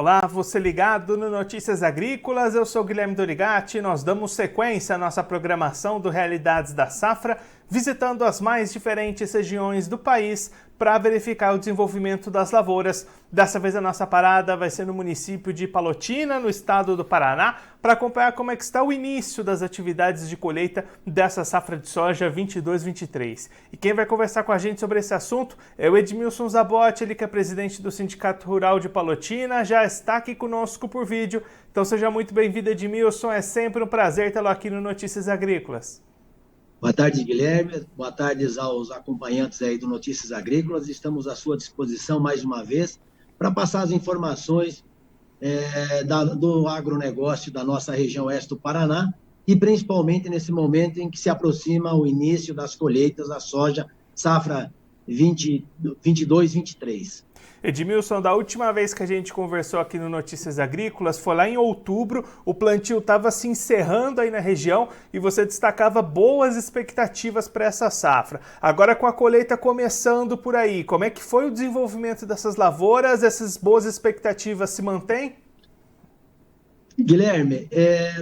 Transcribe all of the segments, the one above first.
Olá, você ligado no Notícias Agrícolas, eu sou Guilherme Dorigatti e nós damos sequência à nossa programação do Realidades da Safra, visitando as mais diferentes regiões do país para verificar o desenvolvimento das lavouras. Dessa vez a nossa parada vai ser no município de Palotina, no estado do Paraná, para acompanhar como é que está o início das atividades de colheita dessa safra de soja 22-23. E quem vai conversar com a gente sobre esse assunto é o Edmilson Zabotti, ele que é presidente do Sindicato Rural de Palotina, já está aqui conosco por vídeo. Então seja muito bem-vindo, Edmilson, é sempre um prazer tê-lo aqui no Notícias Agrícolas. Boa tarde, Guilherme. Boa tarde aos acompanhantes aí do Notícias Agrícolas. Estamos à sua disposição mais uma vez para passar as informações do agronegócio da nossa região oeste do Paraná e principalmente nesse momento em que se aproxima o início das colheitas da soja safra 22-23. Edmilson, da última vez que a gente conversou aqui no Notícias Agrícolas, foi lá em outubro, o plantio estava se encerrando aí na região e você destacava boas expectativas para essa safra. Agora com a colheita começando por aí, como é que foi o desenvolvimento dessas lavouras? Essas boas expectativas se mantêm? Guilherme,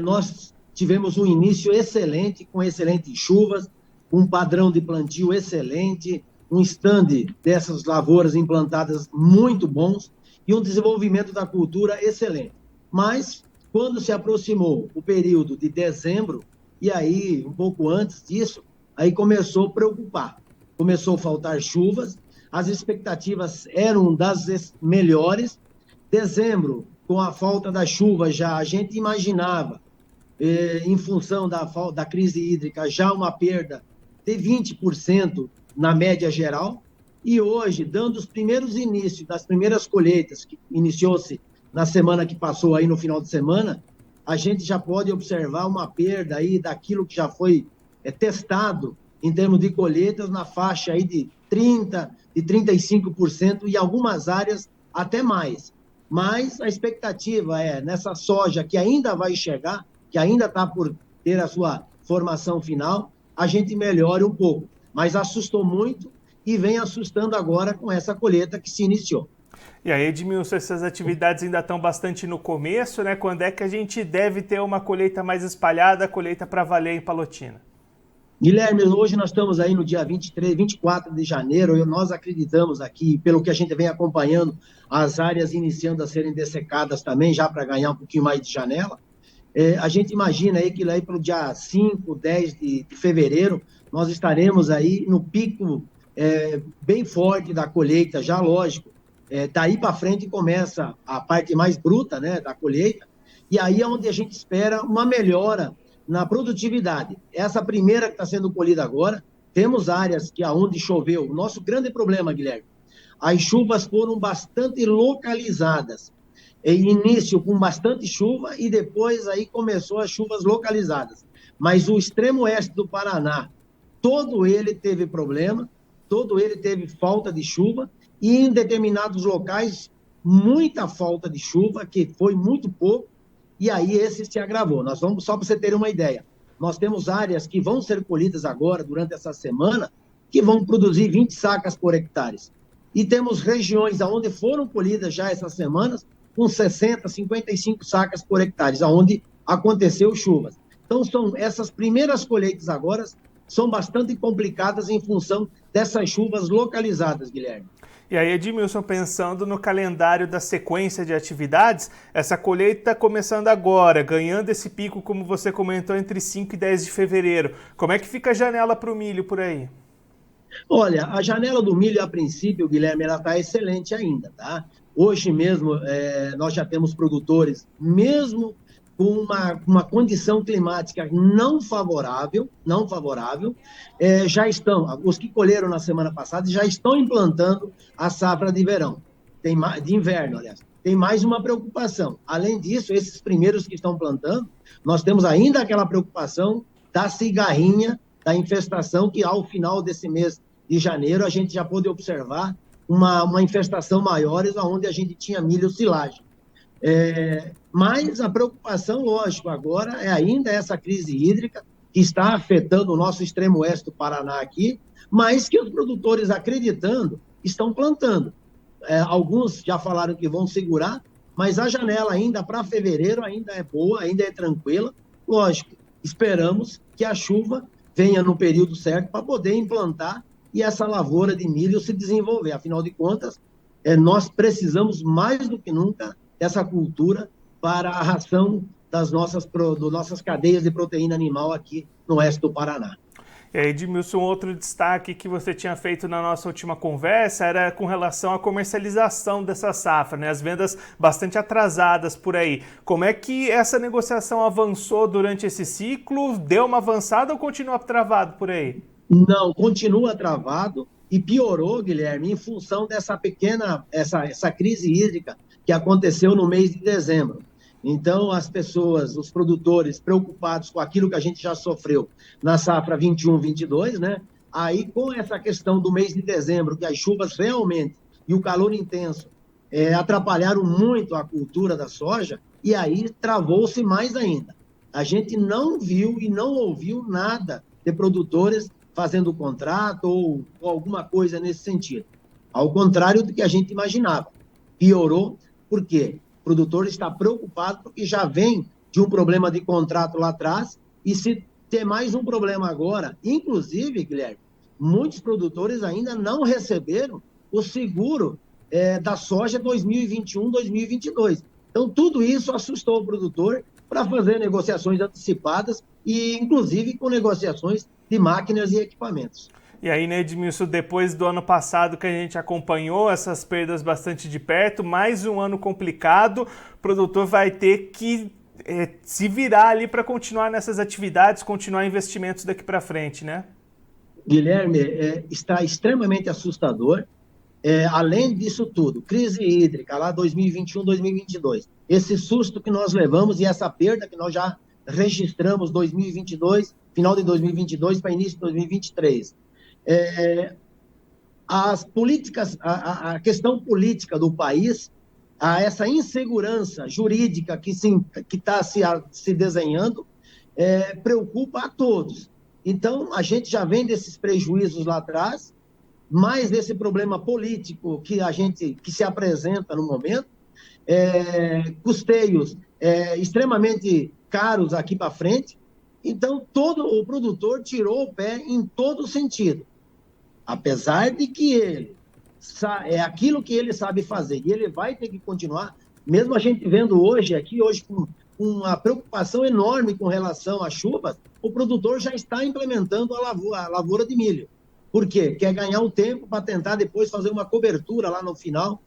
nós tivemos um início excelente, com excelentes chuvas, um padrão de plantio excelente, um stand dessas lavouras implantadas muito bons e um desenvolvimento da cultura excelente. Mas, quando se aproximou o período de dezembro, e aí, um pouco antes disso, aí começou a preocupar. Começou a faltar chuvas, as expectativas eram das melhores. Dezembro, com a falta da chuva, já a gente imaginava, em função da crise hídrica, já uma perda de 20%, na média geral, e hoje, dando os primeiros inícios das primeiras colheitas, que iniciou-se na semana que passou, aí no final de semana, a gente já pode observar uma perda aí daquilo que já foi testado em termos de colheitas na faixa aí de 30%, de 35%, e algumas áreas até mais. Mas a expectativa é, nessa soja que ainda vai chegar, que ainda está por ter a sua formação final, a gente melhore um pouco. Mas assustou muito e vem assustando agora com essa colheita que se iniciou. E aí, Edmilson, essas atividades ainda estão bastante no começo, né? Quando é que a gente deve ter uma colheita mais espalhada, colheita para valer em Palotina? Guilherme, hoje nós estamos aí no dia 23, 24 de janeiro, e nós acreditamos aqui, pelo que a gente vem acompanhando, as áreas iniciando a serem dessecadas também, já para ganhar um pouquinho mais de janela. A gente imagina aí que lá para o dia 5, 10 de fevereiro, nós estaremos aí no pico bem forte da colheita, já lógico. Daí para frente começa a parte mais bruta, né, da colheita, e aí é onde a gente espera uma melhora na produtividade. Essa primeira que está sendo colhida agora, temos áreas que aonde choveu. O nosso grande problema, Guilherme, as chuvas foram bastante localizadas. Início com bastante chuva e depois aí começou as chuvas localizadas. Mas o extremo oeste do Paraná, todo ele teve problema, todo ele teve falta de chuva e em determinados locais muita falta de chuva, que foi muito pouco, e aí esse se agravou. Nós vamos, só para você ter uma ideia, nós temos áreas que vão ser colhidas agora, durante essa semana, que vão produzir 20 sacas por hectare. E temos regiões onde foram colhidas já essas semanas, com 60, 55 sacas por hectare, onde aconteceu chuvas. Então, são essas primeiras colheitas agora são bastante complicadas em função dessas chuvas localizadas, Guilherme. E aí, Edmilson, pensando no calendário da sequência de atividades, essa colheita começando agora, ganhando esse pico, como você comentou, entre 5 e 10 de fevereiro. Como é que fica a janela para o milho por aí? Olha, a janela do milho, a princípio, Guilherme, ela está excelente ainda, tá? Hoje mesmo, nós já temos produtores, mesmo com uma condição climática não favorável, já estão, os que colheram na semana passada, já estão implantando a safra de verão, de inverno, aliás. Tem mais uma preocupação. Além disso, esses primeiros que estão plantando, nós temos ainda aquela preocupação da cigarrinha, da infestação, que ao final desse mês de janeiro a gente já pôde observar uma infestação maior, onde a gente tinha milho silagem. Mas a preocupação, lógico, agora é ainda essa crise hídrica que está afetando o nosso extremo oeste do Paraná aqui, mas que os produtores, acreditando, estão plantando. Alguns já falaram que vão segurar, mas a janela ainda para fevereiro ainda é boa, ainda é tranquila. Lógico, esperamos que a chuva venha no período certo para poder implantar e essa lavoura de milho se desenvolver. Afinal de contas, nós precisamos mais do que nunca dessa cultura para a ração das nossas cadeias de proteína animal aqui no oeste do Paraná. E aí, Edmilson, outro destaque que você tinha feito na nossa última conversa era com relação à comercialização dessa safra, né? As vendas bastante atrasadas por aí. Como é que essa negociação avançou durante esse ciclo? Deu uma avançada ou continua travado por aí? Não, continua travado e piorou, Guilherme, em função dessa essa crise hídrica que aconteceu no mês de dezembro. Então, as pessoas, os produtores preocupados com aquilo que a gente já sofreu na safra 21-22, né? Aí, com essa questão do mês de dezembro, que as chuvas realmente e o calor intenso atrapalharam muito a cultura da soja, e aí travou-se mais ainda. A gente não viu e não ouviu nada de produtores fazendo contrato ou alguma coisa nesse sentido. Ao contrário do que a gente imaginava. Piorou, por quê? O produtor está preocupado porque já vem de um problema de contrato lá atrás e se ter mais um problema agora, inclusive, Guilherme, muitos produtores ainda não receberam o seguro da soja 2021-2022. Então, tudo isso assustou o produtor para fazer negociações antecipadas e, inclusive, com negociações de máquinas e equipamentos. E aí, né, Edmilson, depois do ano passado que a gente acompanhou essas perdas bastante de perto, mais um ano complicado, o produtor vai ter que se virar ali para continuar nessas atividades, continuar investimentos daqui para frente, né? Guilherme, está extremamente assustador. Além disso tudo, crise hídrica lá 2021, 2022, esse susto que nós levamos e essa perda que nós já registramos 2022, final de 2022 para início de 2023. As políticas, a questão política do país, essa insegurança jurídica que está se desenhando, preocupa a todos. Então, a gente já vem desses prejuízos lá atrás, mais desse problema político que se apresenta no momento, custeios extremamente caros aqui para frente. Então, todo o produtor tirou o pé em todo sentido. Apesar de que é aquilo que ele sabe fazer e ele vai ter que continuar, mesmo a gente vendo hoje com uma preocupação enorme com relação às chuvas, o produtor já está implementando a lavoura de milho. Por quê? Quer ganhar um tempo para tentar depois fazer uma cobertura lá no final,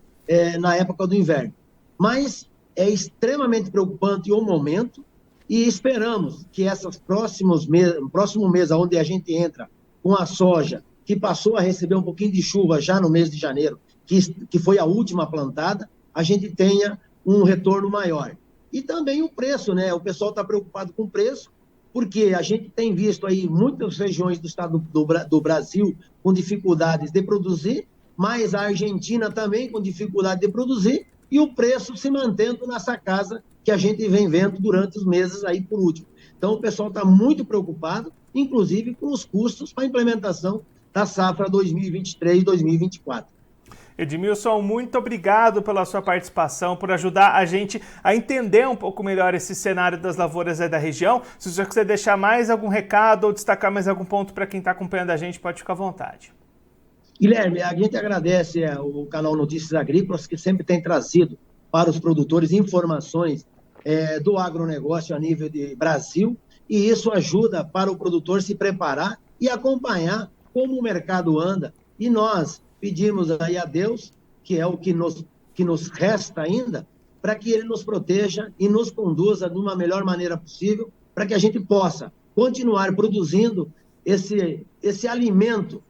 na época do inverno. Mas é extremamente preocupante o momento e esperamos que próximo mês, onde a gente entra com a soja, que passou a receber um pouquinho de chuva já no mês de janeiro, que foi a última plantada, a gente tenha um retorno maior. E também o preço, né? O pessoal está preocupado com o preço, porque a gente tem visto aí muitas regiões do estado do Brasil com dificuldades de produzir, mas a Argentina também com dificuldade de produzir, e o preço se mantendo nessa casa que a gente vem vendo durante os meses aí por último. Então, o pessoal está muito preocupado, inclusive com os custos para a implementação da safra 2023-2024. Edmilson, muito obrigado pela sua participação, por ajudar a gente a entender um pouco melhor esse cenário das lavouras aí da região. Se você quiser deixar mais algum recado ou destacar mais algum ponto para quem está acompanhando a gente, pode ficar à vontade. Guilherme, a gente agradece o canal Notícias Agrícolas, que sempre tem trazido para os produtores informações do agronegócio a nível de Brasil, e isso ajuda para o produtor se preparar e acompanhar como o mercado anda, e nós pedimos aí a Deus, que é o que nos resta ainda, para que Ele nos proteja e nos conduza de uma melhor maneira possível, para que a gente possa continuar produzindo esse alimento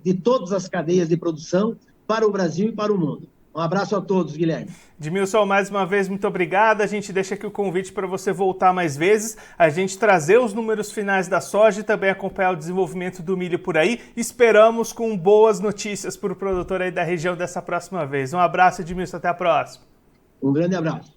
de todas as cadeias de produção para o Brasil e para o mundo. Um abraço a todos, Guilherme. Edmilson, mais uma vez, muito obrigado. A gente deixa aqui o convite para você voltar mais vezes, a gente trazer os números finais da soja e também acompanhar o desenvolvimento do milho por aí. Esperamos com boas notícias para o produtor aí da região dessa próxima vez. Um abraço, Edmilson, até a próxima. Um grande abraço.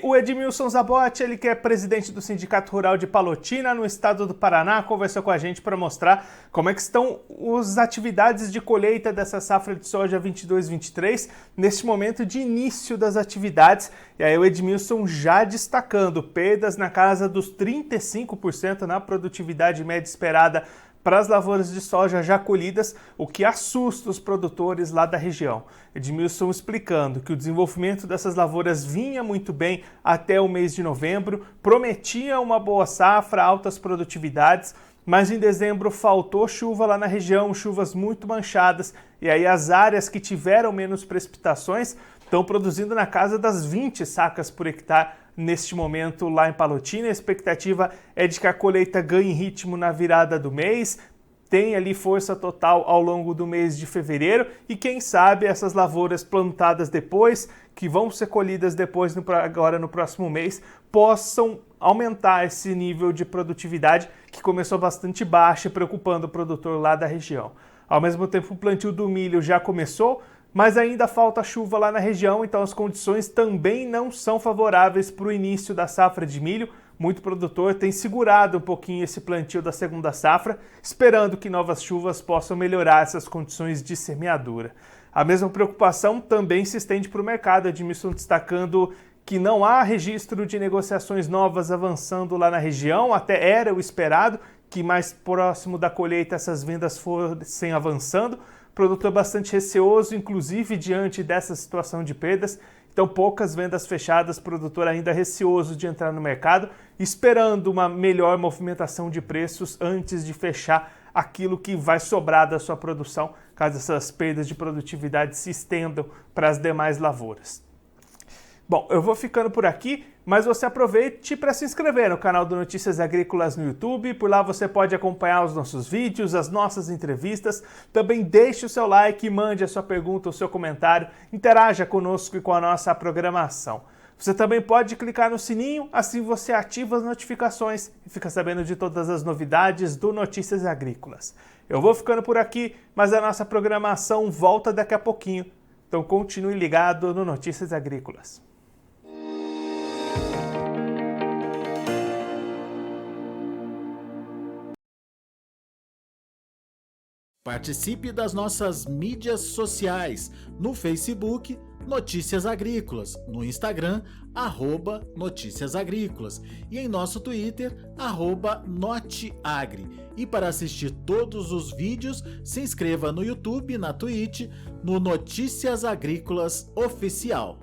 O Edmilson Zabotti, ele que é presidente do Sindicato Rural de Palotina, no estado do Paraná, conversou com a gente para mostrar como é que estão as atividades de colheita dessa safra de soja 22-23, neste momento de início das atividades. E aí o Edmilson já destacando perdas na casa dos 35% na produtividade média esperada para as lavouras de soja já colhidas, o que assusta os produtores lá da região. Edmilson explicando que o desenvolvimento dessas lavouras vinha muito bem até o mês de novembro, prometia uma boa safra, altas produtividades, mas em dezembro faltou chuva lá na região, chuvas muito manchadas, e aí as áreas que tiveram menos precipitações estão produzindo na casa das 20 sacas por hectare neste momento lá em Palotina. A expectativa é de que a colheita ganhe ritmo na virada do mês, tem ali força total ao longo do mês de fevereiro e quem sabe essas lavouras plantadas depois, que vão ser colhidas depois agora no próximo mês, possam aumentar esse nível de produtividade que começou bastante baixo, preocupando o produtor lá da região. Ao mesmo tempo, o plantio do milho já começou, mas ainda falta chuva lá na região, então as condições também não são favoráveis para o início da safra de milho. Muito produtor tem segurado um pouquinho esse plantio da segunda safra, esperando que novas chuvas possam melhorar essas condições de semeadura. A mesma preocupação também se estende para o mercado, Edmilson destacando que não há registro de negociações novas avançando lá na região, até era o esperado que mais próximo da colheita essas vendas fossem avançando. O produtor bastante receoso, inclusive diante dessa situação de perdas, então poucas vendas fechadas, produtor ainda receoso de entrar no mercado, esperando uma melhor movimentação de preços antes de fechar aquilo que vai sobrar da sua produção, caso essas perdas de produtividade se estendam para as demais lavouras. Bom, eu vou ficando por aqui, mas você aproveite para se inscrever no canal do Notícias Agrícolas no YouTube. Por lá você pode acompanhar os nossos vídeos, as nossas entrevistas. Também deixe o seu like, mande a sua pergunta, o seu comentário, interaja conosco e com a nossa programação. Você também pode clicar no sininho, assim você ativa as notificações e fica sabendo de todas as novidades do Notícias Agrícolas. Eu vou ficando por aqui, mas a nossa programação volta daqui a pouquinho. Então continue ligado no Notícias Agrícolas. Participe das nossas mídias sociais, no Facebook, Notícias Agrícolas, no Instagram, @Notícias Agrícolas e em nosso Twitter, @Noteagri. E para assistir todos os vídeos, se inscreva no YouTube, na Twitch, no Notícias Agrícolas Oficial.